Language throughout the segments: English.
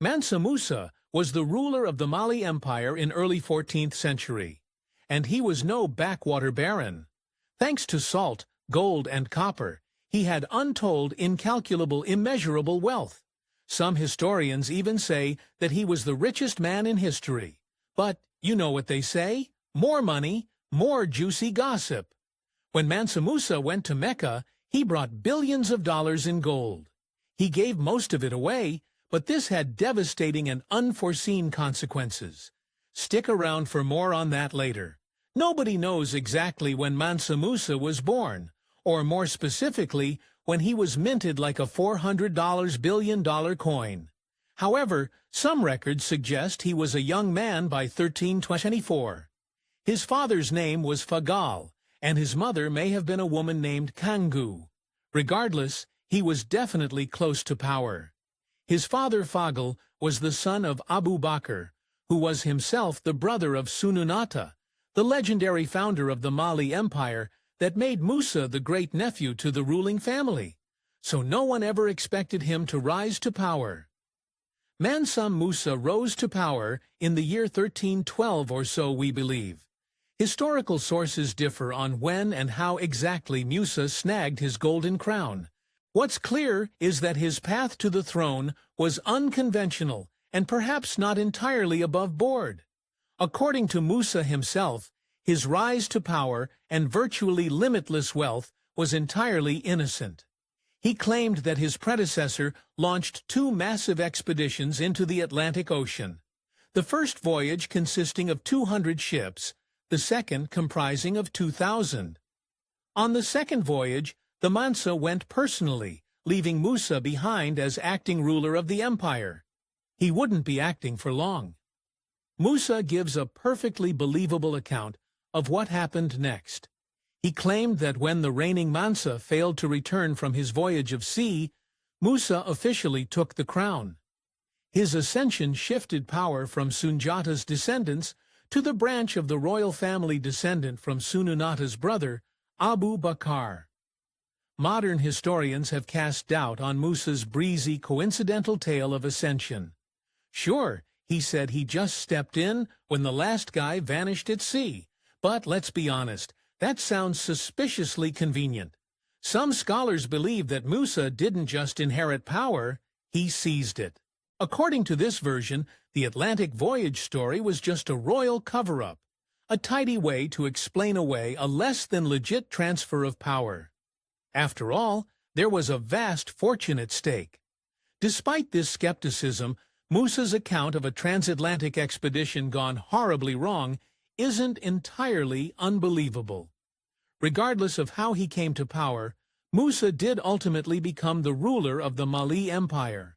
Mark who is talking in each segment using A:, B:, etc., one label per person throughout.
A: Mansa Musa was the ruler of the Mali Empire in early 14th century, and he was no backwater baron. Thanks to salt, gold, and copper, he had untold, incalculable, immeasurable wealth. Some historians even say that he was the richest man in history. But you know what they say? More money, more juicy gossip. When Mansa Musa went to Mecca, he brought billions of dollars in gold. He gave most of it away, but this had devastating and unforeseen consequences. Stick around for more on that later. Nobody knows exactly when Mansa Musa was born, or more specifically, when he was minted like a $400 billion coin. However, some records suggest he was a young man by 1324. His father's name was Fagal, and his mother may have been a woman named Kangu. Regardless, he was definitely close to power. His father Fagal was the son of Abu Bakr, who was himself the brother of Sununata, the legendary founder of the Mali Empire that made Musa the great-nephew to the ruling family. So no one ever expected him to rise to power. Mansa Musa rose to power in the year 1312 or so, we believe. Historical sources differ on when and how exactly Musa snagged his golden crown. What's clear is that his path to the throne was unconventional and perhaps not entirely above board. According to Musa himself, his rise to power and virtually limitless wealth was entirely innocent. He claimed that his predecessor launched 2 massive expeditions into the Atlantic Ocean, the first voyage consisting of 200 ships, the second comprising of 2,000. On the second voyage, the Mansa went personally, leaving Musa behind as acting ruler of the empire. He wouldn't be acting for long. Musa gives a perfectly believable account of what happened next. He claimed that when the reigning Mansa failed to return from his voyage of sea, Musa officially took the crown. His ascension shifted power from Sunjata's descendants to the branch of the royal family descendant from Sununata's brother, Abu Bakr. Modern historians have cast doubt on Musa's breezy, coincidental tale of ascension. Sure, he said he just stepped in when the last guy vanished at sea. But let's be honest, that sounds suspiciously convenient. Some scholars believe that Musa didn't just inherit power, he seized it. According to this version, the Atlantic voyage story was just a royal cover-up, a tidy way to explain away a less-than-legit transfer of power. After all, there was a vast fortune at stake. Despite this skepticism, Musa's account of a transatlantic expedition gone horribly wrong isn't entirely unbelievable. Regardless of how he came to power, Musa did ultimately become the ruler of the Mali Empire.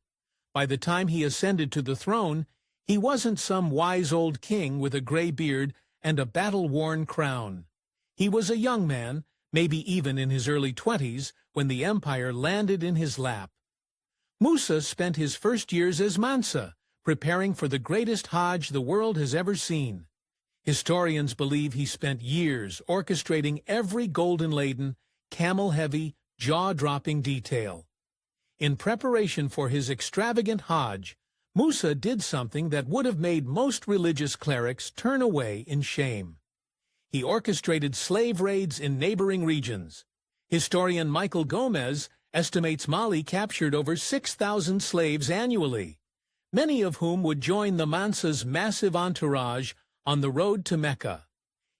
A: By the time he ascended to the throne, he wasn't some wise old king with a gray beard and a battle-worn crown. He was a young man, maybe even in his early 20s, when the empire landed in his lap. Musa spent his first years as Mansa, preparing for the greatest Hajj the world has ever seen. Historians believe he spent years orchestrating every golden-laden, camel-heavy, jaw-dropping detail. In preparation for his extravagant Hajj, Musa did something that would have made most religious clerics turn away in shame. He orchestrated slave raids in neighboring regions. Historian Michael Gomez estimates Mali captured over 6,000 slaves annually, many of whom would join the Mansa's massive entourage on the road to Mecca.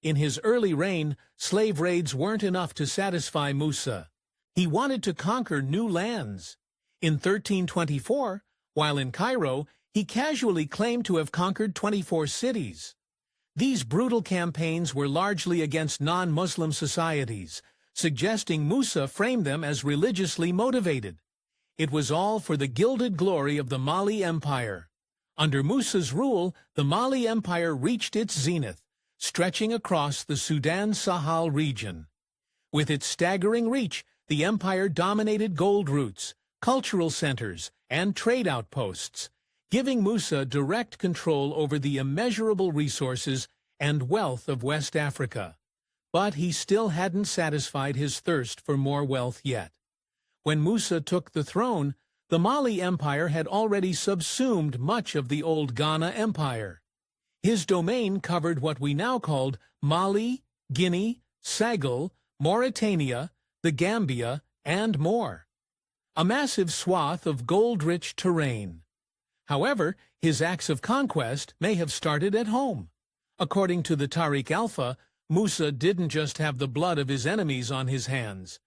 A: In his early reign, slave raids weren't enough to satisfy Musa. He wanted to conquer new lands. In 1324, while in Cairo, he casually claimed to have conquered 24 cities. These brutal campaigns were largely against non-Muslim societies, suggesting Musa framed them as religiously motivated. It was all for the gilded glory of the Mali Empire. Under Musa's rule, the Mali Empire reached its zenith, stretching across the Sudan-Sahel region. With its staggering reach, the empire dominated gold routes, cultural centers, and trade outposts, giving Musa direct control over the immeasurable resources and wealth of West Africa. But he still hadn't satisfied his thirst for more wealth yet. When Musa took the throne, The Mali Empire had already subsumed much of the old Ghana Empire. His domain covered what we now called Mali, Guinea, Senegal, Mauritania, the Gambia, and more. A massive swath of gold-rich terrain. However, his acts of conquest may have started at home. According to the Tariq Alpha, Musa didn't just have the blood of his enemies on his hands.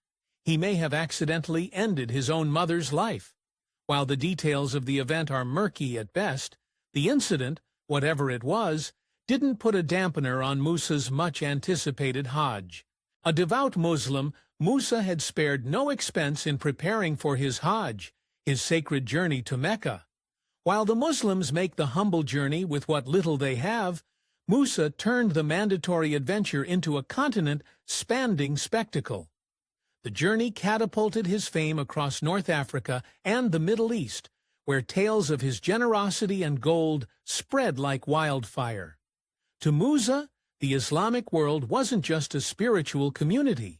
A: He may have accidentally ended his own mother's life. While the details of the event are murky at best, the incident, whatever it was, didn't put a dampener on Musa's much-anticipated Hajj. A devout Muslim, Musa had spared no expense in preparing for his Hajj, his sacred journey to Mecca. While the Muslims make the humble journey with what little they have, Musa turned the mandatory adventure into a continent-spanning spectacle. The journey catapulted his fame across North Africa and the Middle East, where tales of his generosity and gold spread like wildfire. To Musa, the Islamic world wasn't just a spiritual community.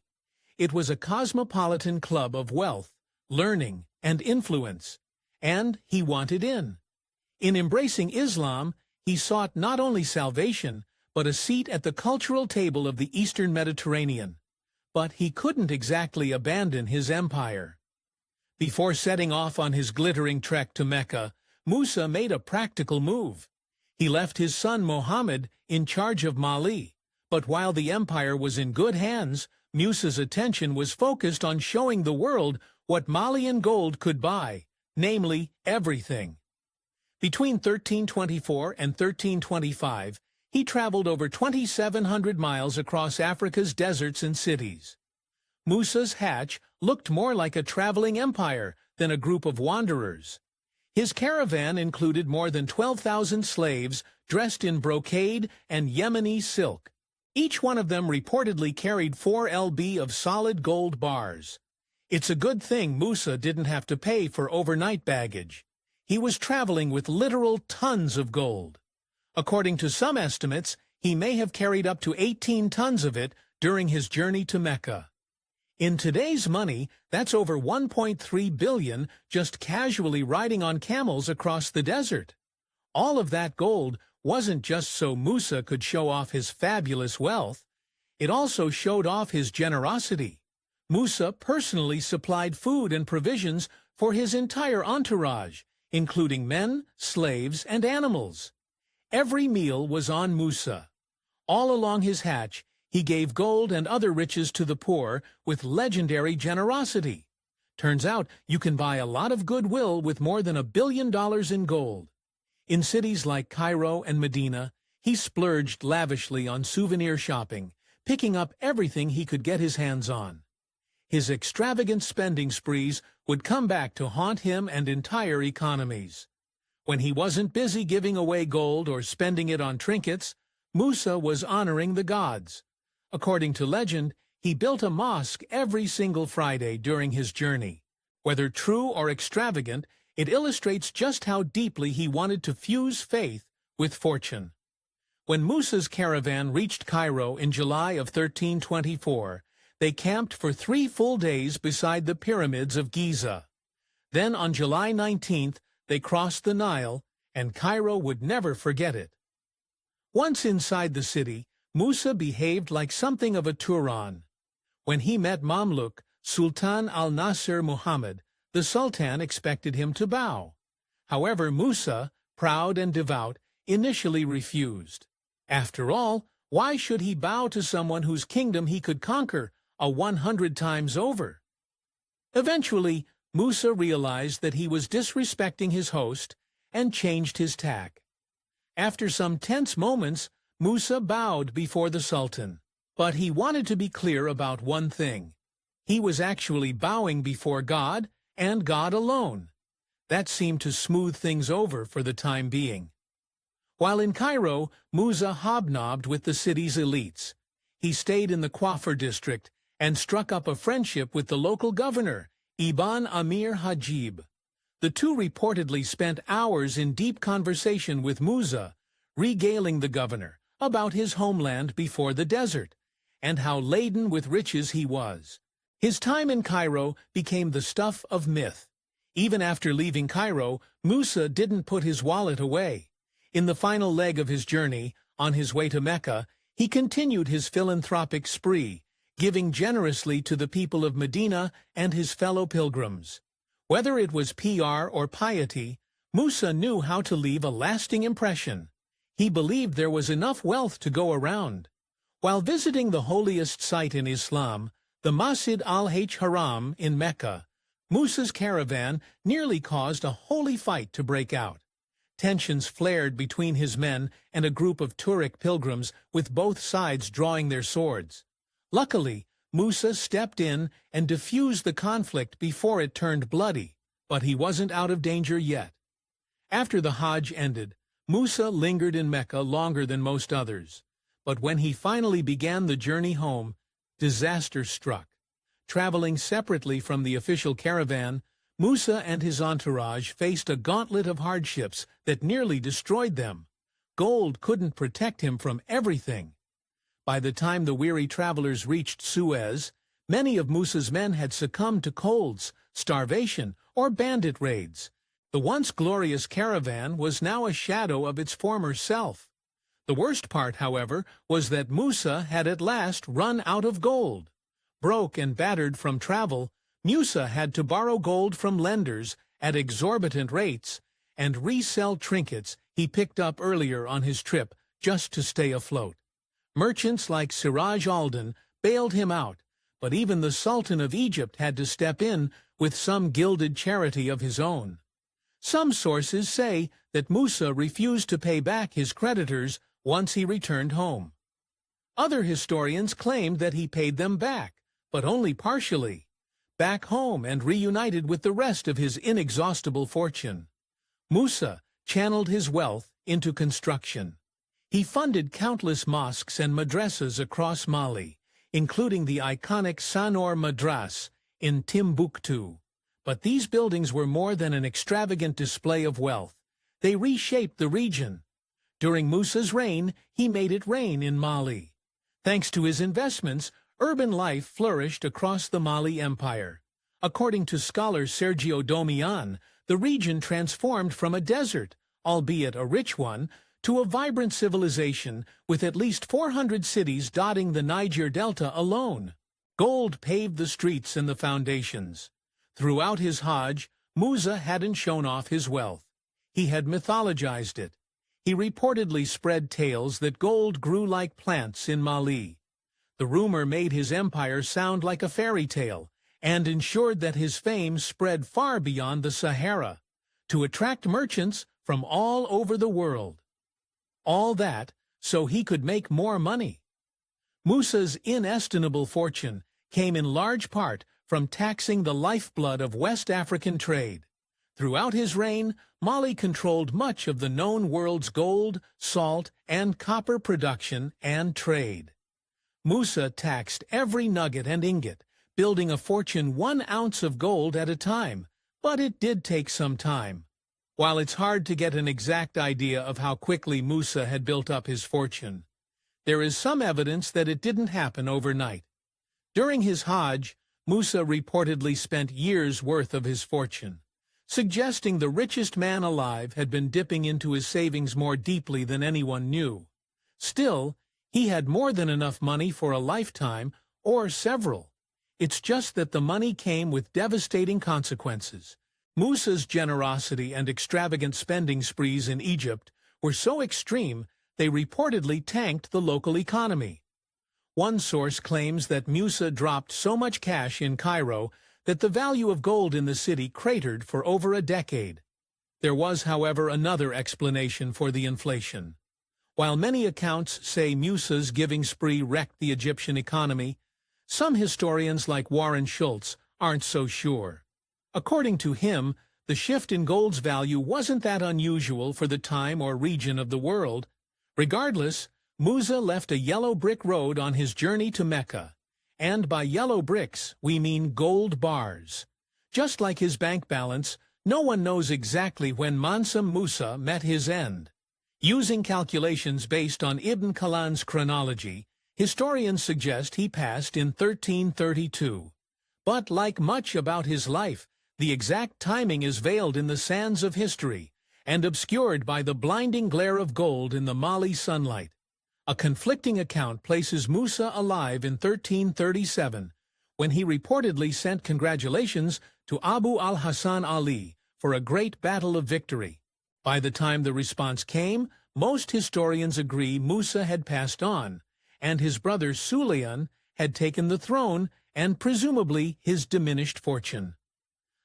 A: It was a cosmopolitan club of wealth, learning, and influence. And he wanted in. In embracing Islam, he sought not only salvation, but a seat at the cultural table of the Eastern Mediterranean. But he couldn't exactly abandon his empire. Before setting off on his glittering trek to Mecca, Musa made a practical move. He left his son Muhammad in charge of Mali, but while the empire was in good hands, Musa's attention was focused on showing the world what Malian gold could buy, namely everything. Between 1324 and 1325, he traveled over 2,700 miles across Africa's deserts and cities. Musa's Hajj looked more like a traveling empire than a group of wanderers. His caravan included more than 12,000 slaves dressed in brocade and Yemeni silk. Each one of them reportedly carried 4 lb of solid gold bars. It's a good thing Musa didn't have to pay for overnight baggage. He was traveling with literal tons of gold. According to some estimates, he may have carried up to 18 tons of it during his journey to Mecca. In today's money, that's over 1.3 billion just casually riding on camels across the desert. All of that gold wasn't just so Musa could show off his fabulous wealth. It also showed off his generosity. Musa personally supplied food and provisions for his entire entourage, including men, slaves, and animals. Every meal was on Musa. All along his Hajj, he gave gold and other riches to the poor with legendary generosity. Turns out you can buy a lot of goodwill with more than $1 billion in gold. In cities like Cairo and Medina, he splurged lavishly on souvenir shopping, picking up everything he could get his hands on. His extravagant spending sprees would come back to haunt him and entire economies. When he wasn't busy giving away gold or spending it on trinkets, Musa was honoring the gods. According to legend, he built a mosque every single Friday during his journey. Whether true or extravagant, it illustrates just how deeply he wanted to fuse faith with fortune. When Musa's caravan reached Cairo in July of 1324, they camped for 3 full days beside the pyramids of Giza. Then on July 19th, they crossed the Nile, and Cairo would never forget it. Once inside the city, Musa behaved like something of a Turan. When he met Mamluk, Sultan al-Nasir Muhammad, the Sultan expected him to bow. However, Musa, proud and devout, initially refused. After all, why should he bow to someone whose kingdom he could conquer 100 times over? Eventually, Musa realized that he was disrespecting his host and changed his tack. After some tense moments, Musa bowed before the Sultan. But he wanted to be clear about one thing. He was actually bowing before God and God alone. That seemed to smooth things over for the time being. While in Cairo, Musa hobnobbed with the city's elites. He stayed in the Coiffure district and struck up a friendship with the local governor, Ibn Amir Hajib. The two reportedly spent hours in deep conversation with Musa, regaling the governor about his homeland before the desert, and how laden with riches he was. His time in Cairo became the stuff of myth. Even after leaving Cairo, Musa didn't put his wallet away. In the final leg of his journey, on his way to Mecca, he continued his philanthropic spree, giving generously to the people of Medina and his fellow pilgrims. Whether it was PR or piety, Musa knew how to leave a lasting impression. He believed there was enough wealth to go around. While visiting the holiest site in Islam, the Masjid al-Haram in Mecca, Musa's caravan nearly caused a holy fight to break out. Tensions flared between his men and a group of Turkic pilgrims, with both sides drawing their swords. Luckily, Musa stepped in and diffused the conflict before it turned bloody, but he wasn't out of danger yet. After the Hajj ended, Musa lingered in Mecca longer than most others. But when he finally began the journey home, disaster struck. Traveling separately from the official caravan, Musa and his entourage faced a gauntlet of hardships that nearly destroyed them. Gold couldn't protect him from everything. By the time the weary travelers reached Suez, many of Musa's men had succumbed to colds, starvation, or bandit raids. The once glorious caravan was now a shadow of its former self. The worst part, however, was that Musa had at last run out of gold. Broke and battered from travel, Musa had to borrow gold from lenders at exorbitant rates and resell trinkets he picked up earlier on his trip just to stay afloat. Merchants like Siraj Alden bailed him out, but even the Sultan of Egypt had to step in with some gilded charity of his own. Some sources say that Musa refused to pay back his creditors once he returned home. Other historians claimed that he paid them back, but only partially, back home and reunited with the rest of his inexhaustible fortune. Musa channeled his wealth into construction. He funded countless mosques and madrasas across Mali, including the iconic Sanor Madras in Timbuktu. But these buildings were more than an extravagant display of wealth. They reshaped the region. During Musa's reign, he made it rain in Mali. Thanks to his investments, urban life flourished across the Mali Empire. According to scholar Sergio Domian, the region transformed from a desert, albeit a rich one, to a vibrant civilization with at least 400 cities dotting the Niger Delta alone. Gold paved the streets and the foundations. Throughout his Hajj, Musa hadn't shown off his wealth. He had mythologized it. He reportedly spread tales that gold grew like plants in Mali. The rumor made his empire sound like a fairy tale and ensured that his fame spread far beyond the Sahara, to attract merchants from all over the world. All that so he could make more money. Musa's inestimable fortune came in large part from taxing the lifeblood of West African trade. Throughout his reign, Mali controlled much of the known world's gold, salt, and copper production and trade. Musa taxed every nugget and ingot, building a fortune 1 ounce of gold at a time, but it did take some time. While it's hard to get an exact idea of how quickly Musa had built up his fortune, there is some evidence that it didn't happen overnight. During his Hajj, Musa reportedly spent years' worth of his fortune, suggesting the richest man alive had been dipping into his savings more deeply than anyone knew. Still, he had more than enough money for a lifetime or several. It's just that the money came with devastating consequences. Musa's generosity and extravagant spending sprees in Egypt were so extreme they reportedly tanked the local economy. One source claims that Musa dropped so much cash in Cairo that the value of gold in the city cratered for over a decade. There was, however, another explanation for the inflation. While many accounts say Musa's giving spree wrecked the Egyptian economy, some historians like Warren Schultz aren't so sure. According to him, the shift in gold's value wasn't that unusual for the time or region of the world. Regardless, Musa left a yellow brick road on his journey to Mecca. And by yellow bricks, we mean gold bars. Just like his bank balance, no one knows exactly when Mansa Musa met his end. Using calculations based on Ibn Khaldun's chronology, historians suggest he passed in 1332. But like much about his life, The exact timing is veiled in the sands of history and obscured by the blinding glare of gold in the Mali sunlight. A conflicting account places Musa alive in 1337, when he reportedly sent congratulations to Abu al-Hasan Ali for a great battle of victory. By the time the response came, most historians agree Musa had passed on, and his brother Sulayman had taken the throne and presumably his diminished fortune.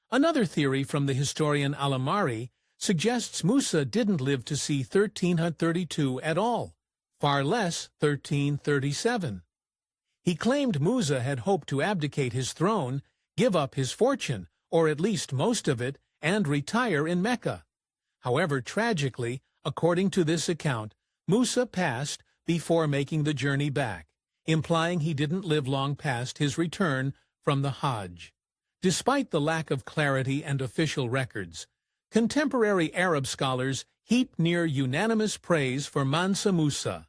A: Another theory from the historian Al-Amari suggests Musa didn't live to see 1332 at all, far less 1337. He claimed Musa had hoped to abdicate his throne, give up his fortune, or at least most of it, and retire in Mecca. However, tragically, according to this account, Musa passed before making the journey back, implying he didn't live long past his return from the Hajj. Despite the lack of clarity and official records, contemporary Arab scholars heap near unanimous praise for Mansa Musa.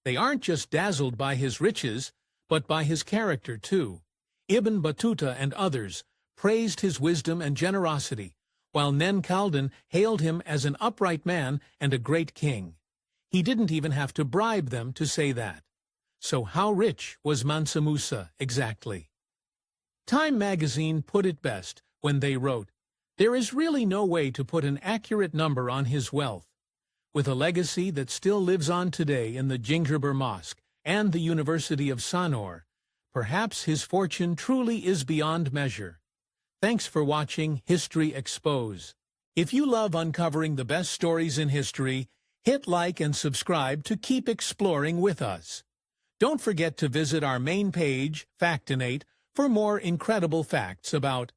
A: They aren't just dazzled by his riches, but by his character too. Ibn Battuta and others praised his wisdom and generosity, while Nen Khaldan hailed him as an upright man and a great king. He didn't even have to bribe them to say that. So how rich was Mansa Musa exactly? Time magazine put it best when they wrote, "There is really no way to put an accurate number on his wealth. With a legacy that still lives on today in the Gingerbread Mosque and the University of Sanor, perhaps his fortune truly is beyond measure." Thanks for watching History Expose. If you love uncovering the best stories in history, hit like and subscribe to keep exploring with us. Don't forget to visit our main page, Factinate, for more incredible facts about